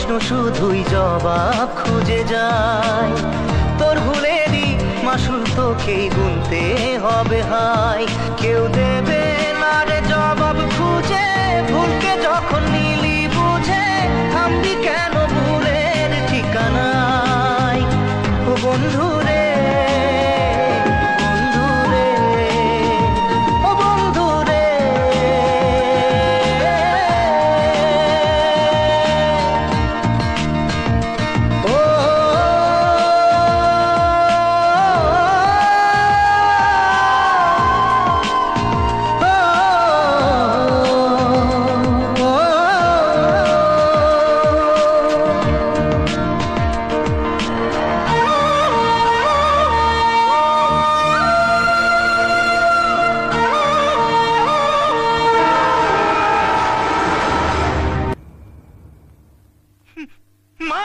প্রশ্ন শুধুই জবাব খুঁজে যায়। তোর ভুলেরই মাসুল তোকেই গুনতে হবে হায়। কেউ দেবে না রে জবাব খুঁজে, ভুলকে যখন নিলি বুঝে থামবি কেন ভুলের ঠিকানায়। ও বন্ধু রে, বন্ধু রে, ও বন্ধু রে। মা,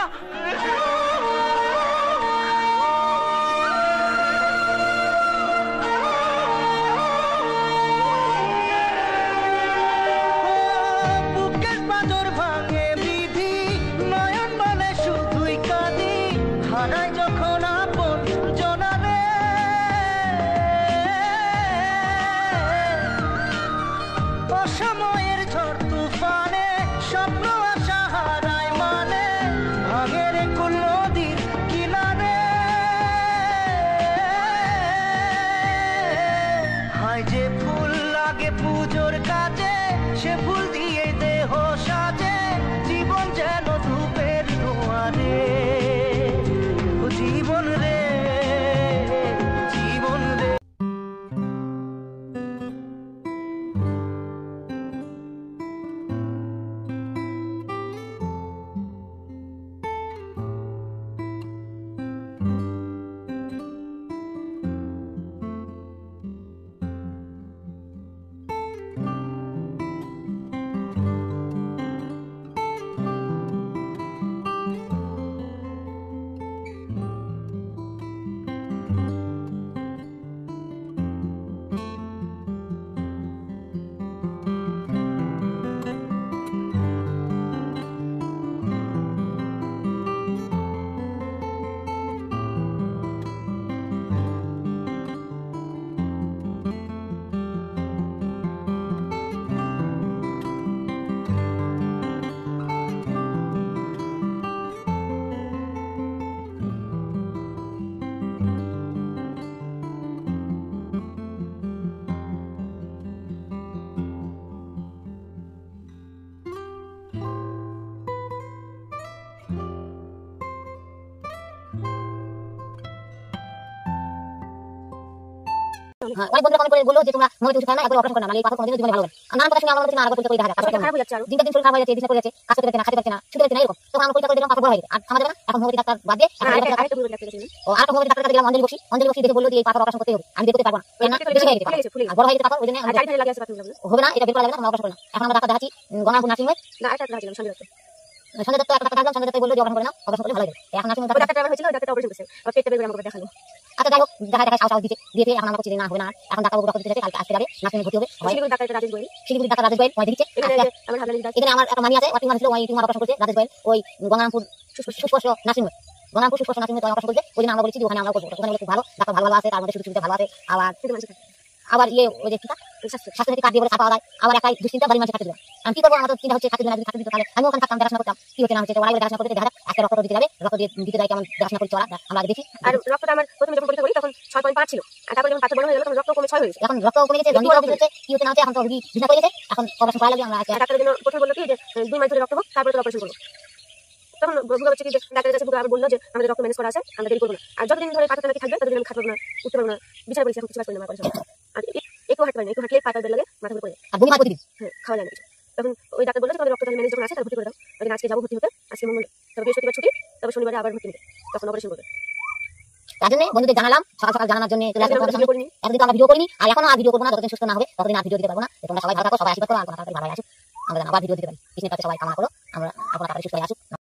বুকের পাঁজর ভাঙে বিধি, নয়ন বলে শুধুই কাঁদি, হারায় যখন আপন জনারে। অসময়ের ঝড় তুফানে স্বপ্ন আশা হারায় মানে, ভাঙের কুল নদীর কিনারে। হায় যে ফুল লাগে পুজোর কাজে, সে ফুল দিয়ে দেহ সাজে, জীবন যেন ধূপের দুয়ারে। ও জীবন রে, জীবন রে। অনেক বন্ধুরা কমেন্ট করে বললো যে তোমরা মনে ওষুধ খাও না, একবার অপারেশন করো না, এই পাথর কোনোদিন জীবনে ভালো হবে। নানান কথা শুনে আমরা বলছি না, আগে পরীক্ষা করে দেখা যাক, খারাপ হয়ে যাচ্ছে, আর দিনটা দিন শরীর খারাপ হয়ে যাচ্ছে, দিন করে যাচ্ছে, কাজ করতে পারছে না, খেতে পারছে না, শুতে পারছে না, এরকম। তখন আমরা পরীক্ষা করে দেখলাম পাথর বড় হয়ে গেছে, আর থামা যাবে না, এখন হোমিওপ্যাথি ডাক্তার বাদ দিয়ে আরেকটা হোমিওপ্যাথি ডাক্তার কাছে গেলাম, অঞ্জলি বক্সি দেখে বললো যে এই পাথর অপারেশন করতে হবে, আমি দেখতে পারবো না, কেন বেশি হয়ে গেছে আর বড় হয়ে গেছে পাথর, ওই জন্য হবে না, এটা বের করা যাবে না, আমরা অপারেশন করলাম। এখন আমরা ডাক্তার দেখাচ্ছি গঙ্গাপুর নার্সিং হোমে, সঞ্জয় দত্ত একটা টাকা দিলাম, সঞ্জয় দত্ত বললো যে অপারেশন করে নাও, অপারেশন করলে ভালো হবে। এখন নার্সিং হোম ডাক্তার হয়েছিল, ডাক্তার অপারেশন করছে, আর পেটটা বের করে আমাকে দেখালো। আচ্ছা যাই হোক, দেখা সাহস দিতে এখন আমরা করছি না, হবে না, এখন ডাক্তার রক্ত দিতে কালকে আসতে যাবে, নার্সিং হোমে ভর্তি হবে। শিলিগুড়ি ডাক্তার রাজেশ গোয়েল ওই দেখিচ্ছে। এখানে আমার একটা মানি আছে, ওই টিউমার ছিল, ওই টিউমার অপারেশন করছে রাজেশ গোয়েল, ওই গঙ্গারামপুর সুস্পষ্ট নার্সিং হোমে, গঙ্গারামপুর সুস্পষ্ট নার্সিং হোমে অপারেশন করছে। ওই জন্য আমরা বলেছি যে ওখানে আমরা করবো, ওখানে খুব ভালো ডাক্তার, ভালো আছে, তার মধ্যে সুযোগ সুবিধা ভালো আছে, আবার ইয়ে ওই যে স্বাস্থ্যসাথী কার্ড দিয়ে বলে ছাপা হয়, আবার একাই দুশ্চিন্তা বাড়ির মানুষের কাছে দেবে। আমি কি করবো, আমার তো চিন্তা হচ্ছে চাকরি যদি চাকরি দিত তাহলে আমি ওখানে থাকতাম, দেখাশোনা করতাম, কি হচ্ছে না হচ্ছে, ওরা দেখাশোনা করতে দেখা যাক, আজকে রক্ত দিতে যাবে, রক্ত দিতে যাই কেমন দেখাশোনা করে চলা, আমরা দেখি। আর রক্তটা আমার প্রথমে যখন পরীক্ষা করি তখন 6.5 ছিল, আর তারপর যখন পাথর বড় হয়ে গেল তখন রক্ত কমে 6 হয়েছে। এখন রক্ত কমে গেছে, রক্ত হচ্ছে কি হচ্ছে না হচ্ছে, এখন তো রোগী বিছানা করে গেছে, এখন অপারেশন করা লাগবে। আমরা ডাক্তারের জন্য প্রথমে বললো কি যে 2 মাস ধরে রক্ত হোক, তারপরে অপারেশন করবো। তখন ভুগা হচ্ছে কি যে ডাক্তারের কাছে ভুগা আবার বললো যে আমাদের রক্ত ম্যানেজ করা আছে, আমরা দেরি করবো না, আর যতদিন ধরে পাথরটা নাকি থাকবে ততদিন আমি খাটবো না, উঠতে পারবো না, বিচার করেছি, এখন কিছু কাজ করি না, আর একটু হাঁটতে পারি না, একটু হাঁটলে পাতা বের লাগে, মাথা করে আর বমি হয় প্রতিদিন, হ্যাঁ খাওয়া যায় না কিছু। তখন ওই ডাক্তার বললো যে তোমাদের রক্ত ম্যানেজ যখন আছে তার ভর্তি করে দাও, ওই আজকে যাবো ভর্তি হতে, আজকে মঙ্গল, তবে বৃহস্পতিবার ছুটি, তবে শনিবারে আবার ভর্তি নেবে, তখন অপারেশন করবে। তার জন্য বন্ধুদের জানালাম, সকাল সকাল জানানোর জন্য এতদিন আমরা ভিডিও করিনি, আর এখনো ভিডিও করবো না, যতদিন সুস্থ না হবে ততদিন আর ভিডিও দিতে পারবো না। তোমরা সবাই ভালো থাকো, সবাই আশীর্বাদ করো, আর তাড়াতাড়ি ভালো আসুক, আমরা আবার ভিডিও দিতে পারি, কৃষ্ণের কাছে সবাই কামনা করো, আমরা এখন তাড়াতাড়ি সুস্থ হয়ে আসুক।